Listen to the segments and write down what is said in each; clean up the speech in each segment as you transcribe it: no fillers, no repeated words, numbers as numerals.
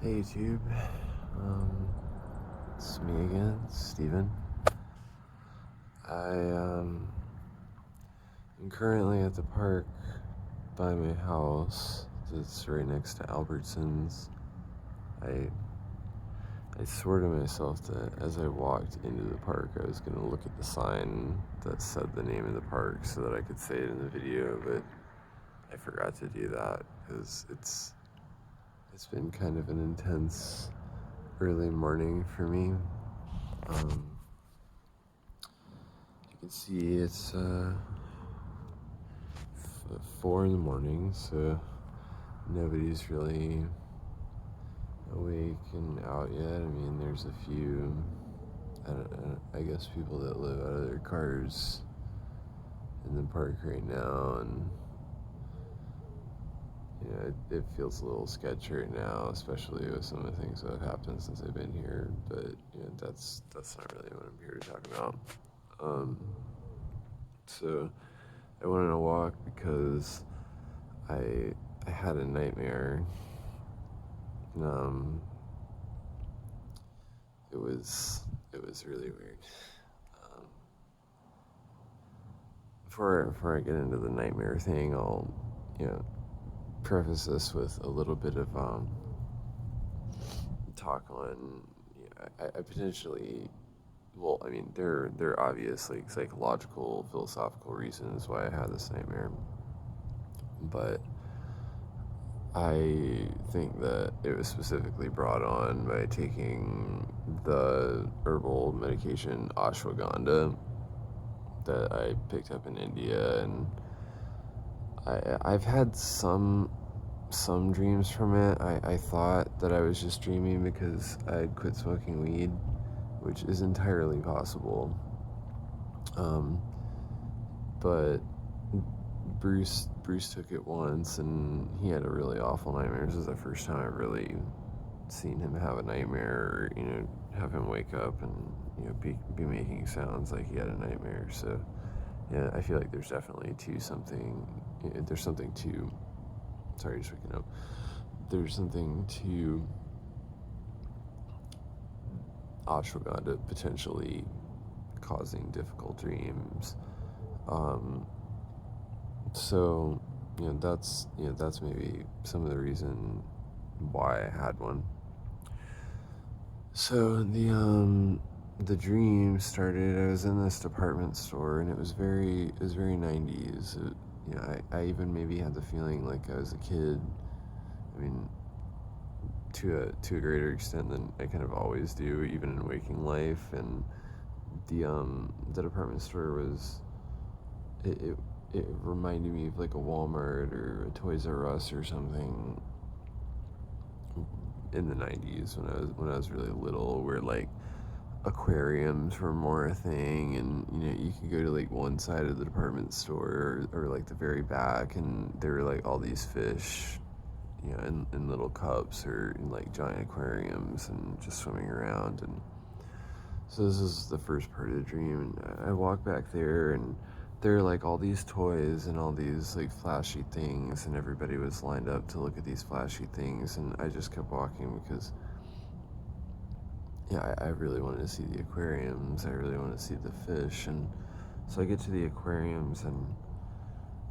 Hey YouTube, it's me again, Steven. I am currently at the park by my house. It's right next to Albertsons. I swore to myself that as I walked into the park, I was gonna look at the sign that said the name of the park so that I could say it in the video, but I forgot to do that because it's been kind of an intense early morning for me. You can see it's 4 in the morning, so nobody's really awake and out yet. I mean, there's a few, I guess, people that live out of their cars in the park right now, and it feels a little sketchy right now, especially with some of the things that have happened since I've been here. But that's not really what I'm here to talk about. So I went on a walk because I had a nightmare. It was really weird. Before I get into the nightmare thing, I'll preface this with a little bit of talk on. I potentially. Well, I mean, there are obvious like psychological, philosophical reasons why I had this nightmare, but I think that it was specifically brought on by taking the herbal medication ashwagandha that I picked up in India, and I've had some dreams from it. I thought that I was just dreaming because I'd quit smoking weed, which is entirely possible. But Bruce took it once, and he had a really awful nightmare. This is the first time I've really seen him have a nightmare, or, have him wake up and be making sounds like he had a nightmare. So yeah, I feel like there's definitely there's something to. Sorry, just waking up. There's something to ashwagandha potentially causing difficult dreams. So that's maybe some of the reason why I had one. So the dream started. I was in this department store, and it was very 90s. I even maybe had the feeling like I was a kid. I mean, to a greater extent than I kind of always do, even in waking life. And the department store was it reminded me of like a Walmart or a Toys R Us or something in the 90s when I was really little, where like aquariums were more a thing, and you could go to like one side of the department store or like the very back, and there were like all these fish in little cups or in like giant aquariums and just swimming around. And so this is the first part of the dream, and I walk back there, and there are like all these toys and all these like flashy things, and everybody was lined up to look at these flashy things, and I just kept walking because I really wanted to see the aquariums. I really wanted to see the fish. And so I get to the aquariums, and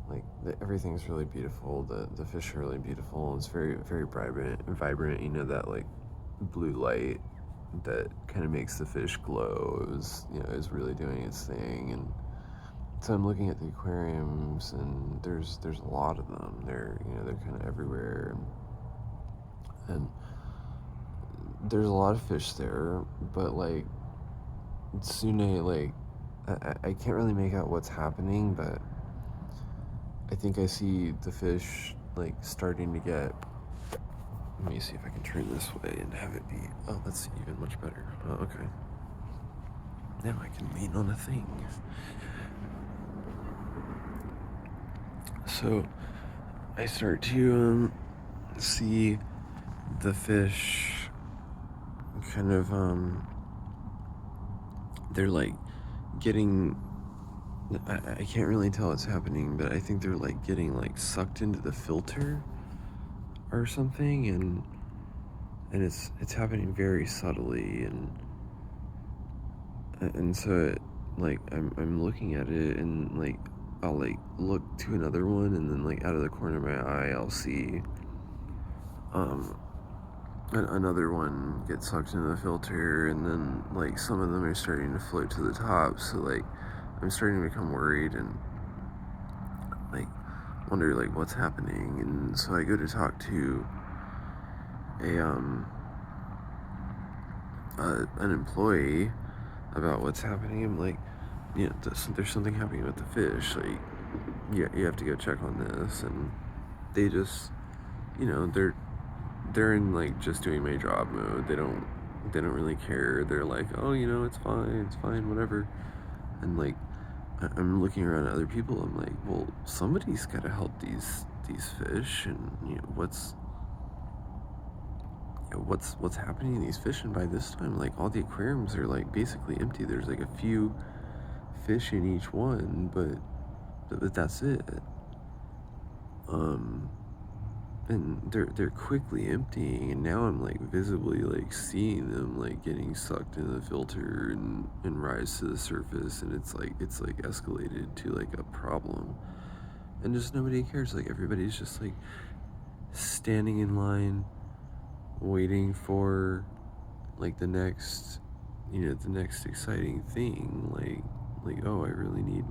like everything's really beautiful. The fish are really beautiful. It's very vibrant. That like blue light that kind of makes the fish glow is really doing its thing. And so I'm looking at the aquariums, and there's a lot of them. They're kind of everywhere, and there's a lot of fish there. But like Tsune, like I can't really make out what's happening, but I think I see the fish like starting to get. Let me see if I can turn this way and have it be. Oh, that's even much better. Oh, okay. Now I can lean on a thing. So I start to see the fish kind of they're like getting. I can't really tell what's happening, but I think they're like getting like sucked into the filter or something, and and it's happening very subtly, and so it, like I'm looking at it, and like I'll like look to another one, and then like out of the corner of my eye I'll see um another one get sucked into the filter, and then like some of them are starting to float to the top, so like I'm starting to become worried and like wonder like what's happening. And so I go to talk to a an employee about what's happening. I'm like, you know, there's something happening with the fish, like you have to go check on this. And they just, you know, they're in like just doing my job mode. They don't really care. They're like, oh, you know, it's fine, whatever. And like I'm looking around at other people. I'm like, well, somebody's got to help these fish, and you know what's happening to these fish. And by this time, like all the aquariums are like basically empty. There's like a few fish in each one, but that's it. Um, and they're quickly emptying, and now I'm like visibly like seeing them like getting sucked into the filter and rise to the surface, and it's like escalated to like a problem, and just nobody cares. Like everybody's just like standing in line waiting for like the next exciting thing, like oh, I really need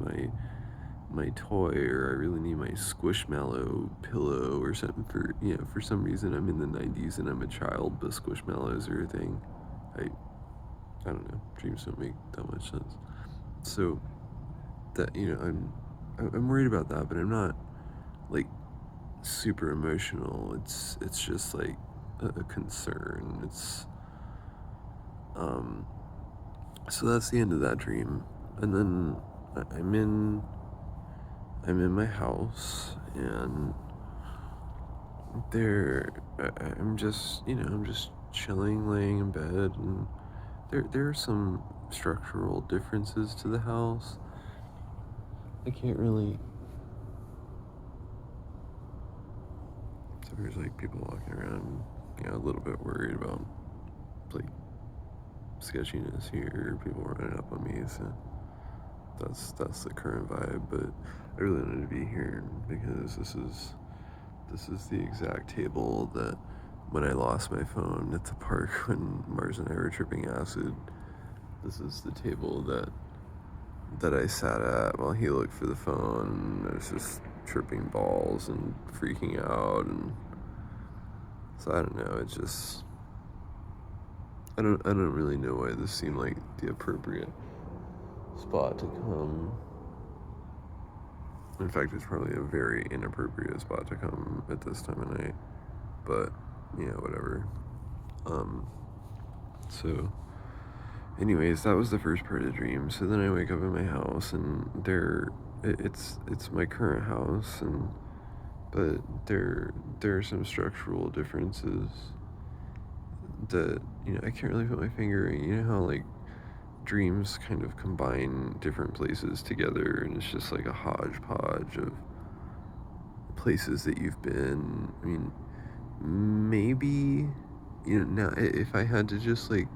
my toy, or I really need my Squishmallow pillow or something. For some reason I'm in the 90s and I'm a child, but Squishmallows are a thing. I don't know, dreams don't make that much sense. So that, you know, I'm worried about that, but I'm not like super emotional. It's just like a concern. It's um so that's the end of that dream. And then I'm in my house, and there I'm just, you know, I'm just chilling, laying in bed, and there are some structural differences to the house. I can't really. So there's like people walking around, you know, a little bit worried about like sketchiness here, people running up on me. So that's the current vibe. But I really wanted to be here because this is the exact table that when I lost my phone at the park when Mars and I were tripping acid. This is the table that I sat at while he looked for the phone. I was just tripping balls and freaking out, and so I don't know. It's just I don't really know why this seemed like the appropriate spot to come. In fact, it's probably a very inappropriate spot to come at this time of night. But yeah, whatever. Um, so anyways, that was the first part of the dream. So then I wake up in my house, and it's my current house, and but there are some structural differences that, you know, I can't really put my finger in. You know how like dreams kind of combine different places together, and it's just like a hodgepodge of places that you've been. I mean, maybe, you know, now if I had to just like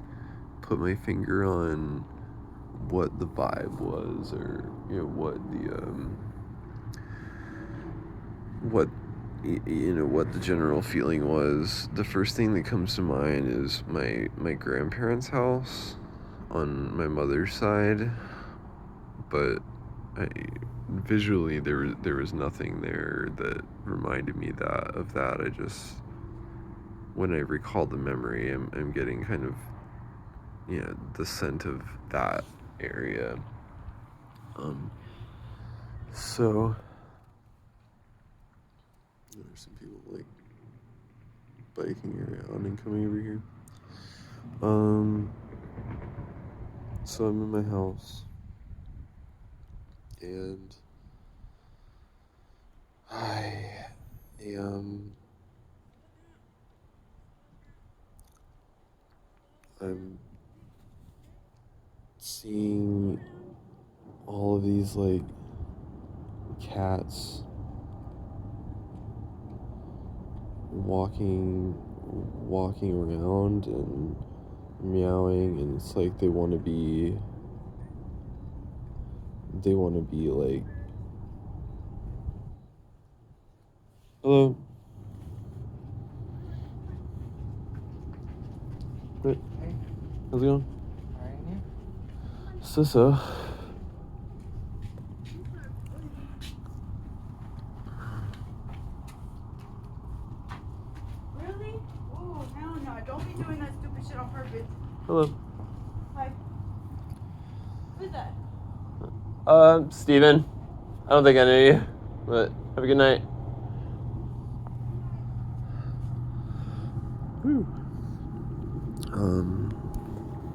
put my finger on what the vibe was, or you know what you know what the general feeling was, the first thing that comes to mind is my grandparents' house on my mother's side. But I, visually there was nothing there that reminded me that of that. I just, when I recall the memory, I'm getting kind of, you know, the scent of that area. Um, so there's some people like biking around and coming over here. Um, so I'm in my house, and I am I'm seeing all of these like cats walking walking around and meowing, and it's like they want to be like, hello, what, Hey, how's it going? how are you? So. Really? Oh, hell no. Don't be doing that stupid shit on purpose. Hello. Hi. Who's that? Steven. I don't think I knew you, but have a good night. Whew.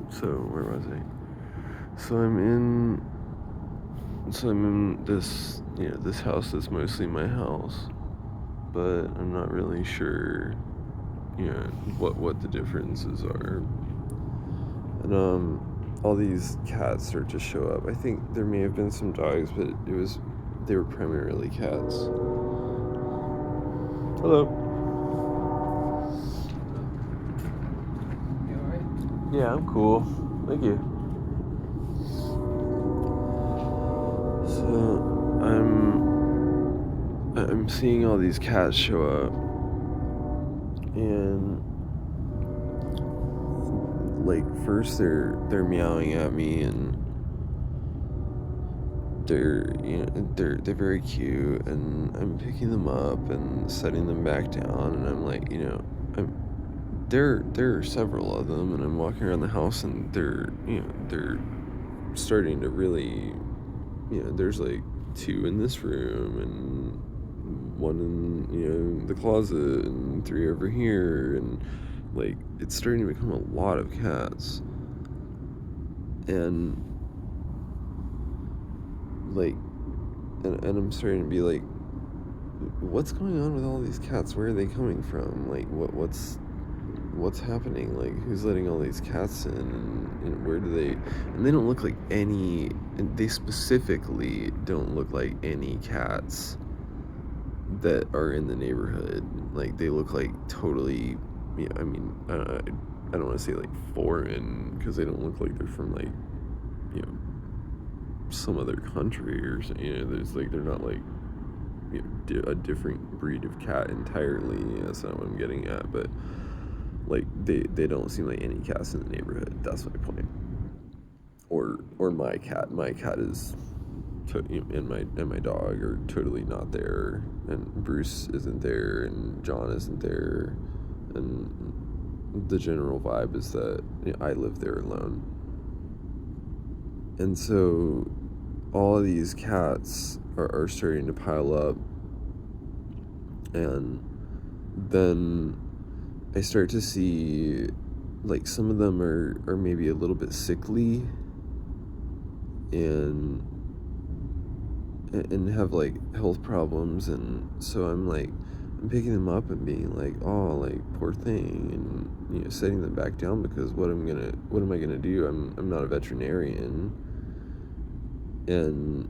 So where was I? So I'm in this, this house that's mostly my house, but I'm not really sure, what the differences are. And all these cats start to show up. I think there may have been some dogs, but they were primarily cats. Hello. You alright? Yeah, I'm cool. Thank you. So I'm seeing all these cats show up, and like first they're meowing at me, and they're very cute, and I'm picking them up and setting them back down, and I'm like, there are several of them, and I'm walking around the house, and they're starting to really, there's like two in this room, and one in the closet, and three over here, and like it's starting to become a lot of cats. And like and I'm starting to be like, what's going on with all these cats? Where are they coming from? Like what's happening? Like, who's letting all these cats in, and where do they, and they don't look like any, and they specifically don't look like any cats that are in the neighborhood. Like, they look like totally, I mean, I don't want to say like foreign, because they don't look like they're from like, some other country or something. There's like, they're not like, a different breed of cat entirely. That's not what I'm getting at, but like they don't seem like any cats in the neighborhood. That's my point. Or my cat. My cat is and my dog are totally not there, and Bruce isn't there, and John isn't there, and the general vibe is that I live there alone. And so all of these cats are starting to pile up, and then I start to see like some of them are maybe a little bit sickly, and have like health problems, and so I'm picking them up and being like, oh, like, poor thing, and setting them back down, because what am I gonna do? I'm not a veterinarian. And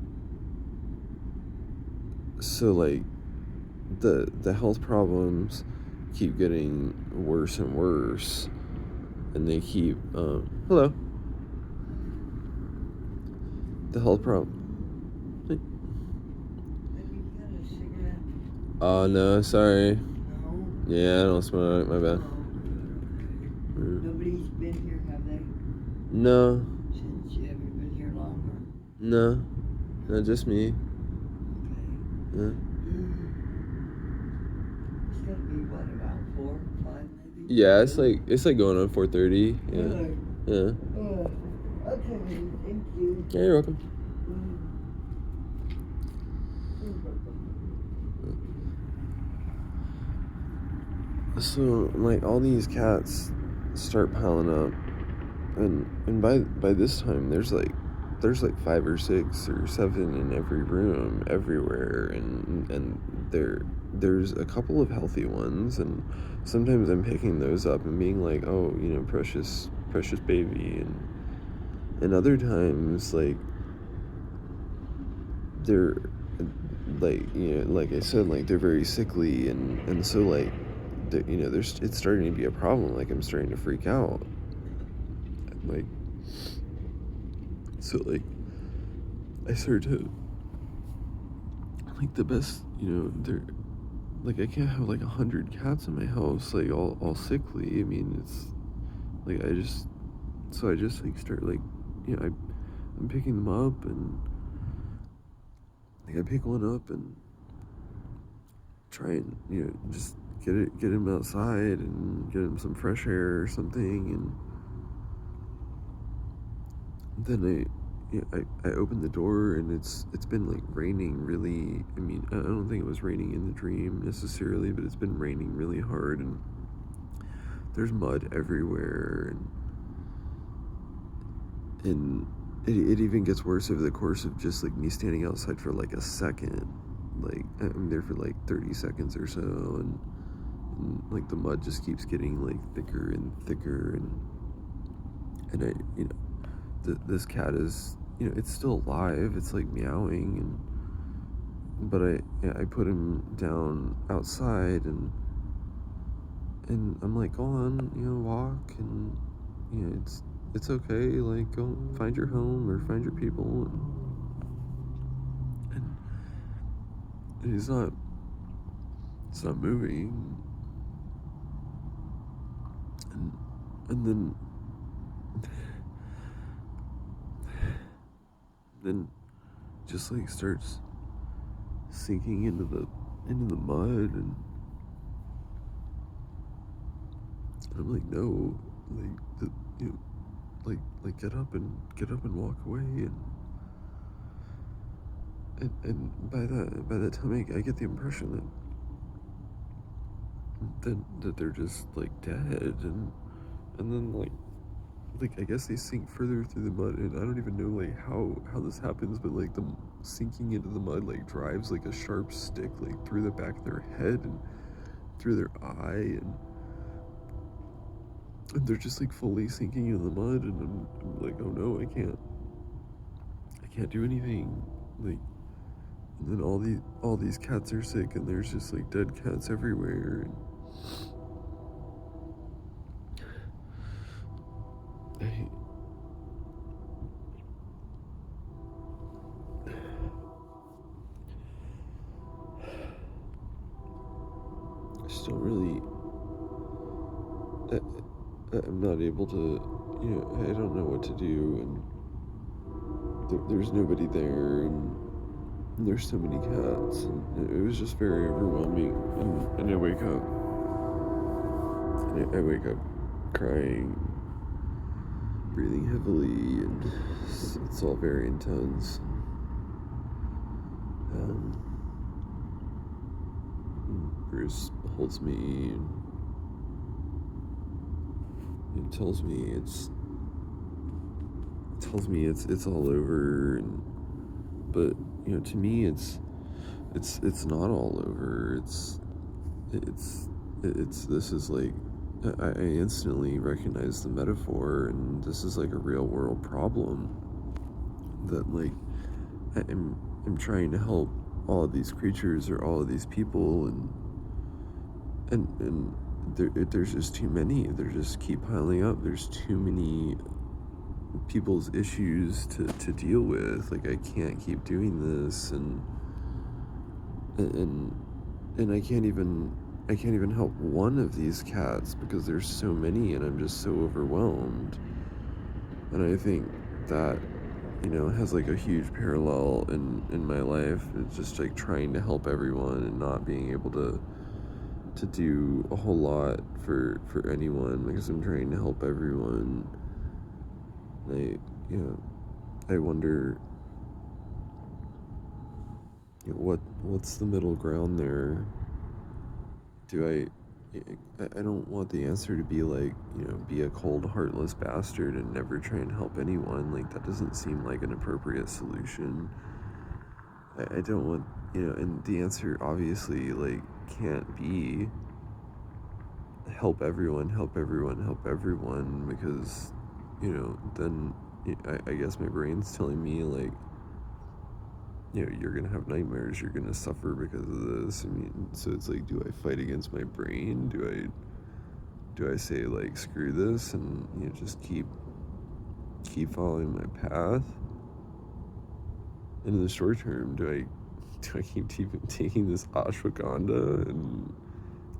so like the health problems keep getting worse and worse, and they keep hello. The health problem. Oh, no, sorry. No. Yeah, I don't smoke. My bad. Nobody's been here, have they? No. Since you haven't been here longer? No. No, just me. Okay. Yeah. It's gonna be what, about 4, 5 maybe? Yeah, it's like going on 4:30. Yeah. Yeah. Okay, thank you. Yeah, you're welcome. So like all these cats start piling up, and by this time there's like 5 or 6 or 7 in every room everywhere, and there's a couple of healthy ones, and sometimes I'm picking those up and being like, oh, precious baby, and other times like they're like, like I said, like they're very sickly, and so like it's starting to be a problem. Like, I'm starting to freak out. Like, so, like, I started to, like, the best, they're, like, I can't have, like, 100 cats in my house, like, all sickly. I mean, it's, like, I just, like, start, like, I'm picking them up, and, like, I pick one up and try and, just get him outside and get him some fresh air or something, and then I open the door, and it's been, like, raining really. I mean, I don't think it was raining in the dream necessarily, but it's been raining really hard, and there's mud everywhere, and it even gets worse over the course of just, like, me standing outside for, like, a second. Like, I'm there for, like, 30 seconds or so, and like, the mud just keeps getting, like, thicker and thicker, and I, this cat is, it's still alive. It's, like, meowing, but I put him down outside, and I'm like, go on, walk, and, it's okay, like, go find your home or find your people, and it's not moving, and then just, like, starts sinking into the mud, and I'm like, no, like, like, get up and walk away, and by that time I get the impression that they're just, like, dead, and then, like, I guess they sink further through the mud, and I don't even know, like, how this happens, but, like, the sinking into the mud, like, drives, like, a sharp stick, like, through the back of their head and through their eye, and they're just, like, fully sinking into the mud, and I'm like, oh no, I can't do anything, like, and then all these cats are sick, and there's just, like, dead cats everywhere, and I just don't really, I'm not able to, I don't know what to do, and there's nobody there, and there's so many cats, and it was just very overwhelming, and I wake up crying, breathing heavily, and it's all very intense. Bruce holds me, and tells me it's all over, but, to me, it's not all over. This is, like, I instantly recognize the metaphor, and this is, like, a real world problem that, like, I'm trying to help all of these creatures or all of these people, and there's just too many. They just keep piling up. There's too many people's issues to deal with. Like, I can't keep doing this, and I can't even help one of these cats because there's so many, and I'm just so overwhelmed. And I think that, has, like, a huge parallel in my life. It's just, like, trying to help everyone and not being able to do a whole lot for anyone, because I'm trying to help everyone. I wonder, what's the middle ground there? I don't want the answer to be, like, be a cold, heartless bastard and never try and help anyone. Like, that doesn't seem like an appropriate solution. I don't want, and the answer obviously, like, can't be help everyone, because, then I guess my brain's telling me, like, you're gonna have nightmares, you're gonna suffer because of this. I mean, so it's like, do I fight against my brain? Do I say like, screw this, and just keep following my path? And in the short term, do I keep taking this ashwagandha and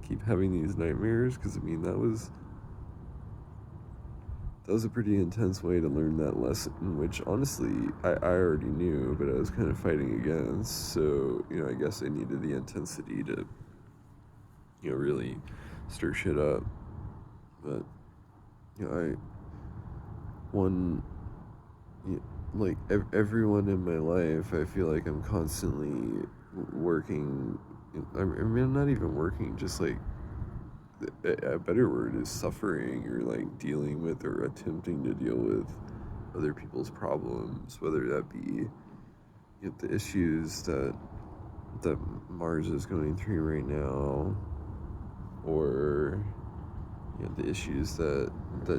keep having these nightmares? Because I mean, that was a pretty intense way to learn that lesson, which honestly I already knew, but I was kind of fighting against. So I guess I needed the intensity to really stir shit up. But I one like everyone in my life, I feel like I'm constantly working. I mean, I'm not even working, just like a better word is suffering, or like dealing with or attempting to deal with other people's problems, whether that be the issues that Mars is going through right now, or the issues that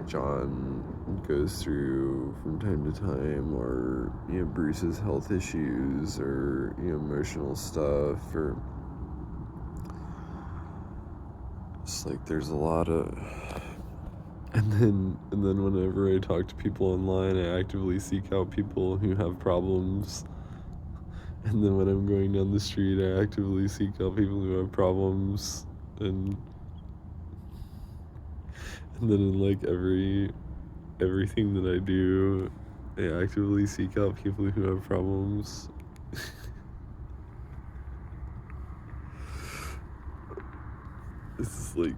John goes through from time to time, or Bruce's health issues, or emotional stuff, or just like there's a lot of. And then whenever I talk to people online, I actively seek out people who have problems. And then when I'm going down the street, I actively seek out people who have problems. And then in like everything that I do, I actively seek out people who have problems. It's like,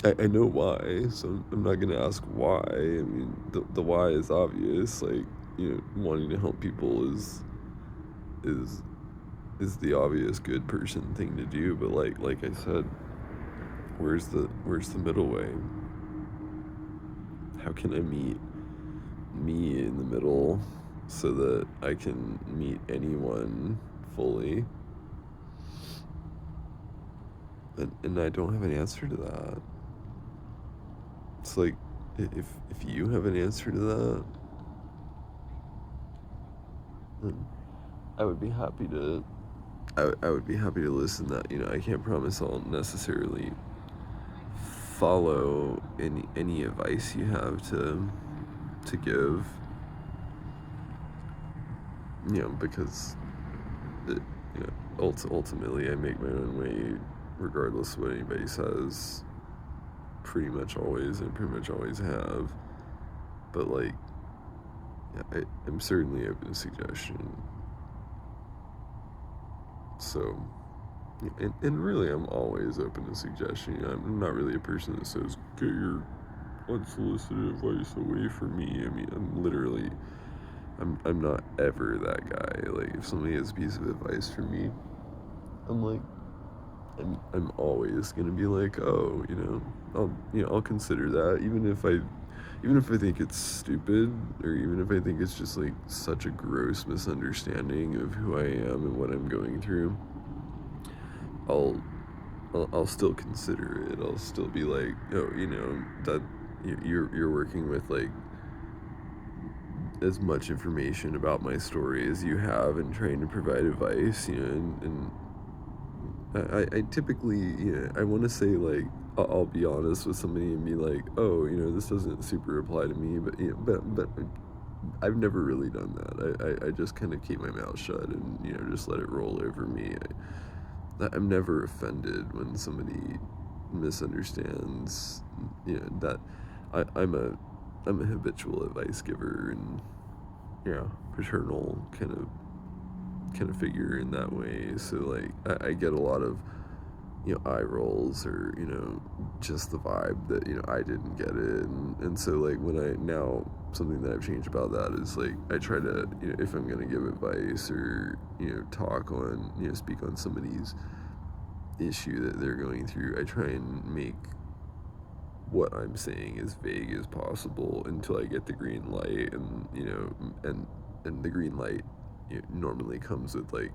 I know why, so I'm not gonna ask why. I mean, the why is obvious. Like, wanting to help people is the obvious good person thing to do. But like I said, where's the middle way? How can I meet me in the middle so that I can meet anyone fully? And I don't have an answer to that. It's like, if you have an answer to that, then I would be happy to. I would be happy to listen. That I can't promise I'll necessarily follow any advice you have to give. Because ultimately I make my own way, regardless of what anybody says. Pretty much always, and pretty much always have. But like, I'm certainly open to suggestion. So, and really, I'm always open to suggestion. I'm not really a person that says, get your unsolicited advice away from me. I mean, I'm not ever that guy. Like, if somebody has a piece of advice for me, I'm like, I'm always gonna be like, oh, I'll consider that, even if I think it's stupid, or even if I think it's just like such a gross misunderstanding of who I am and what I'm going through. I'll still consider it. I'll still be like, oh, that you're working with like as much information about my story as you have, and trying to provide advice, and I typically, I want to say, like, I'll be honest with somebody and be like, oh, this doesn't super apply to me, but but I've never really done that. I just kind of keep my mouth shut and just let it roll over me. I'm never offended when somebody misunderstands. That I'm a habitual advice giver, and paternal kind of figure in that way. So like I get a lot of eye rolls, or just the vibe that I didn't get it, and so like when I now, something that I've changed about that is like I try to if I'm gonna give advice, or talk on speak on somebody's issue that they're going through, I try and make what I'm saying as vague as possible until I get the green light, and and the green light normally comes with like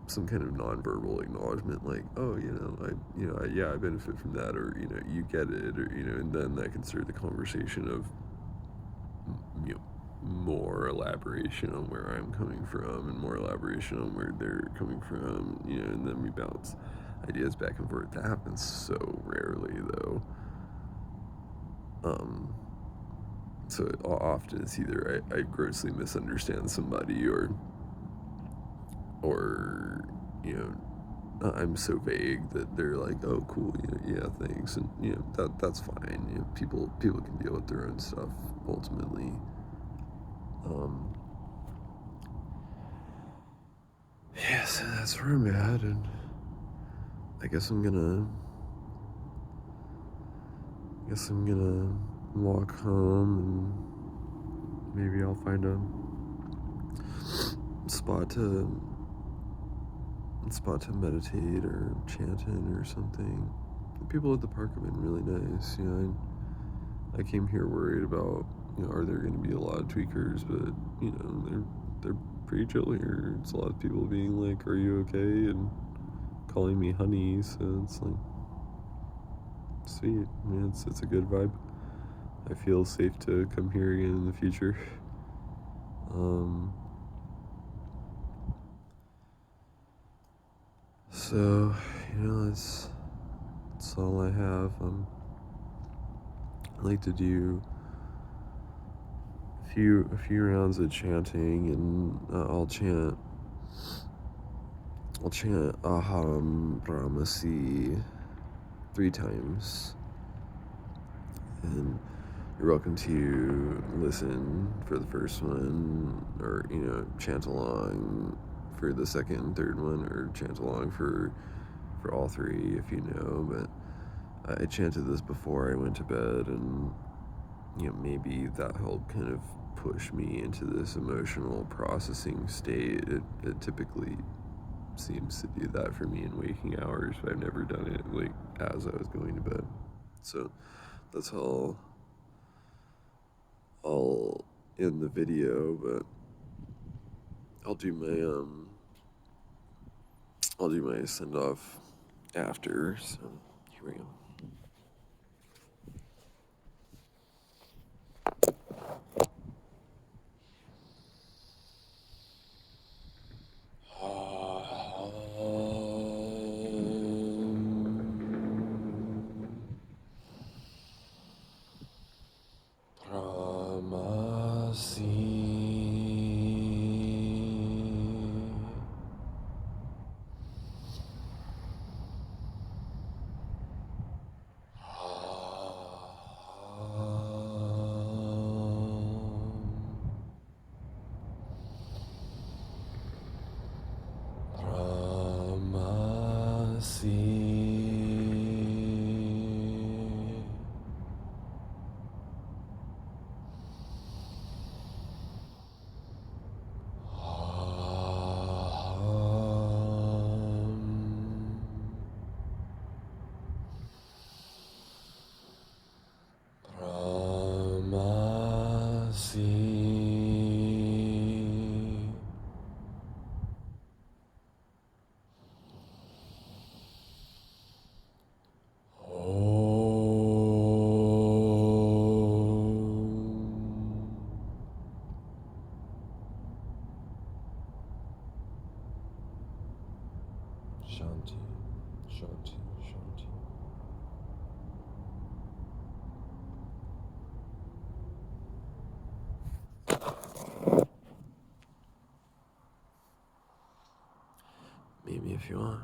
some kind of nonverbal acknowledgement, like, oh, I benefit from that, or you get it, or and then that can start the conversation of more elaboration on where I'm coming from and more elaboration on where they're coming from, you know, and then we bounce ideas back and forth. That happens so rarely, though. So often it's either I grossly misunderstand somebody, or you know, I'm so vague that they're like, oh, cool, you know, yeah, thanks, and you know, that's fine. You know, people can deal with their own stuff ultimately. Yeah, so that's where I'm at, and I guess I'm gonna walk home, and maybe I'll find a spot to meditate or chant in or something. The people at the park have been really nice. You know, I came here worried about, you know, are there going to be a lot of tweakers, but you know, they're pretty chill here. It's a lot of people being like, "Are you okay?" and calling me honey. So it's like sweet. I mean, it's a good vibe. I feel safe to come here again in the future. So, you know, that's all I have. I like to do a few rounds of chanting, and I'll chant Aham Brahmasi 3 times. And you're welcome to listen for the first one, or, you know, chant along for the second and third one, or chant along for all 3 if you know. But I chanted this before I went to bed, and you know, maybe that helped kind of push me into this emotional processing state. It typically seems to do that for me in waking hours, but I've never done it like as I was going to bed. So that's how I'll end the video, but I'll do my send off after. So here we go. Shanti, Shanti, Shanti. Maybe if you want.